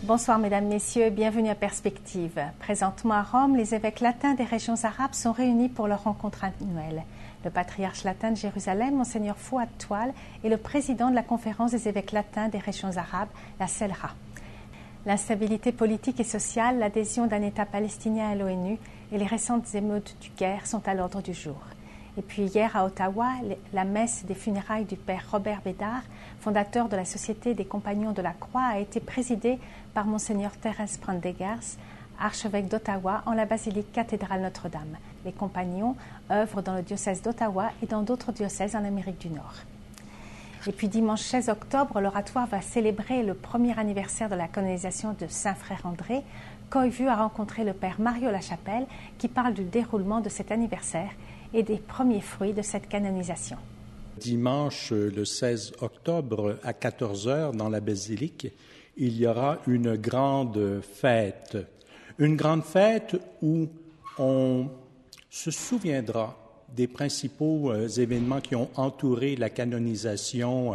Bonsoir mesdames, messieurs, bienvenue à Perspective. Présentement à Rome, les évêques latins des régions arabes sont réunis pour leur rencontre annuelle. Le patriarche latin de Jérusalem, Monseigneur Fouad Toual, est le président de la conférence des évêques latins des régions arabes, la CELRA. L'instabilité politique et sociale, l'adhésion d'un État palestinien à l'ONU et les récentes émeutes du Caire sont à l'ordre du jour. Et puis hier à Ottawa, la messe des funérailles du père Robert Bédard, fondateur de la Société des Compagnons de la Croix, a été présidée par Monseigneur Terence Prendergast, archevêque d'Ottawa, en la basilique cathédrale Notre-Dame. Les compagnons œuvrent dans le diocèse d'Ottawa et dans d'autres diocèses en Amérique du Nord. Et puis dimanche 16 octobre, l'oratoire va célébrer le premier anniversaire de la canonisation de Saint-Frère André. Coyvu a rencontré le père Mario Lachapelle qui parle du déroulement de cet anniversaire et des premiers fruits de cette canonisation. Dimanche le 16 octobre à 14h dans la basilique, il y aura une grande fête. Une grande fête où on se souviendra des principaux événements qui ont entouré la canonisation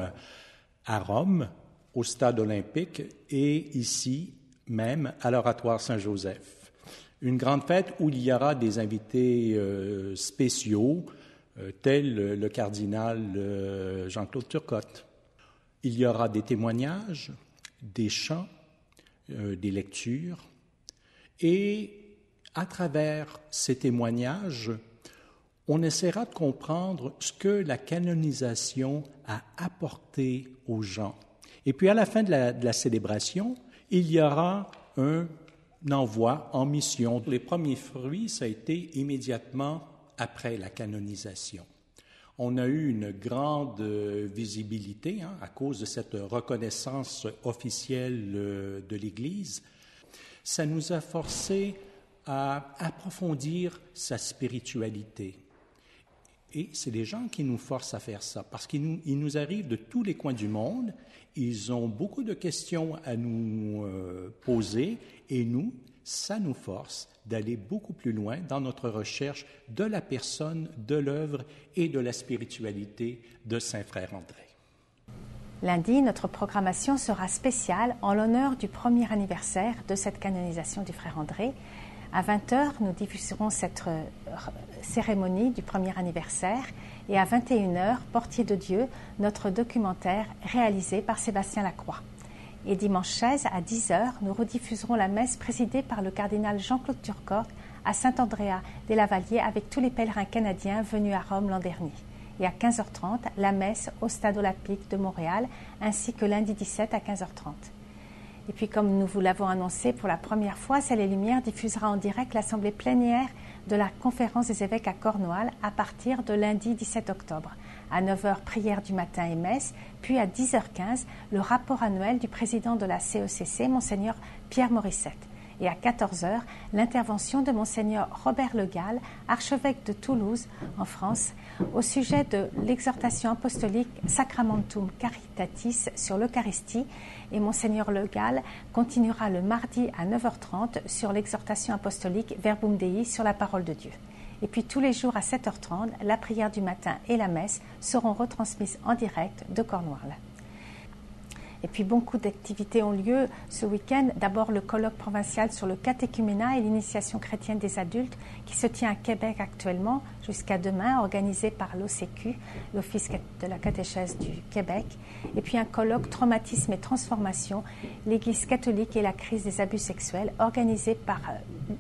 à Rome, au stade olympique et ici même à l'oratoire Saint-Joseph. Une grande fête où il y aura des invités spéciaux, tels le cardinal Jean-Claude Turcotte. Il y aura des témoignages, des chants, des lectures, et à travers ces témoignages, on essaiera de comprendre ce que la canonisation a apporté aux gens. Et puis à la fin de la célébration, il y aura un envoi en mission. Les premiers fruits, ça a été immédiatement après la canonisation. On a eu une grande visibilité à cause de cette reconnaissance officielle de l'Église. Ça nous a forcé à approfondir sa spiritualité. Et c'est les gens qui nous forcent à faire ça, parce qu'ils nous arrivent de tous les coins du monde, ils ont beaucoup de questions à nous poser, et nous, ça nous force d'aller beaucoup plus loin dans notre recherche de la personne, de l'œuvre et de la spiritualité de Saint-Frère André. Lundi, notre programmation sera spéciale en l'honneur du premier anniversaire de cette canonisation du frère André. À 20h, nous diffuserons cette cérémonie du premier anniversaire et à 21h, Portier de Dieu, notre documentaire réalisé par Sébastien Lacroix. Et dimanche 16 à 10h, nous rediffuserons la messe présidée par le cardinal Jean-Claude Turcotte à Saint-Andrea-des-Lavaliers avec tous les pèlerins canadiens venus à Rome l'an dernier. Et à 15h30, la messe au Stade olympique de Montréal, ainsi que lundi 17 à 15h30. Et puis, comme nous vous l'avons annoncé pour la première fois, Ciel et Lumière diffusera en direct l'assemblée plénière de la conférence des évêques à Cornouailles à partir de lundi 17 octobre. À 9h, prière du matin et messe, puis à 10h15, le rapport annuel du président de la CECC, Monseigneur Pierre Morissette. Et à 14h, l'intervention de Monseigneur Robert Le Gall, archevêque de Toulouse, en France, au sujet de l'exhortation apostolique Sacramentum Caritatis sur l'Eucharistie. Et Monseigneur Le Gall continuera le mardi à 9h30 sur l'exhortation apostolique Verbum Dei sur la parole de Dieu. Et puis tous les jours à 7h30, la prière du matin et la messe seront retransmises en direct de Cornouailles. Et puis beaucoup d'activités ont lieu ce week-end. D'abord le colloque provincial sur le catéchuménat et l'initiation chrétienne des adultes qui se tient à Québec actuellement jusqu'à demain, organisé par l'OCQ, l'Office de la catéchèse du Québec. Et puis un colloque traumatisme et transformation, l'Église catholique et la crise des abus sexuels, organisé par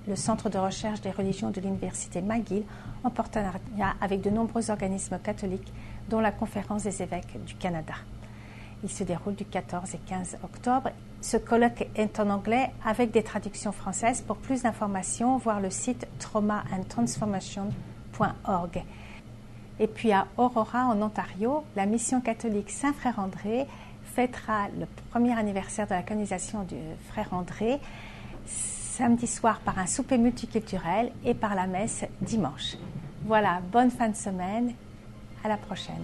le Centre de recherche des religions de l'Université McGill en partenariat avec de nombreux organismes catholiques, dont la Conférence des évêques du Canada. Il se déroule du 14 et 15 octobre. Ce colloque est en anglais avec des traductions françaises. Pour plus d'informations, voir le site traumaandtransformation.org. Et puis à Aurora, en Ontario, la mission catholique Saint-Frère André fêtera le premier anniversaire de la canonisation du frère André samedi soir par un souper multiculturel et par la messe dimanche. Voilà, bonne fin de semaine. À la prochaine.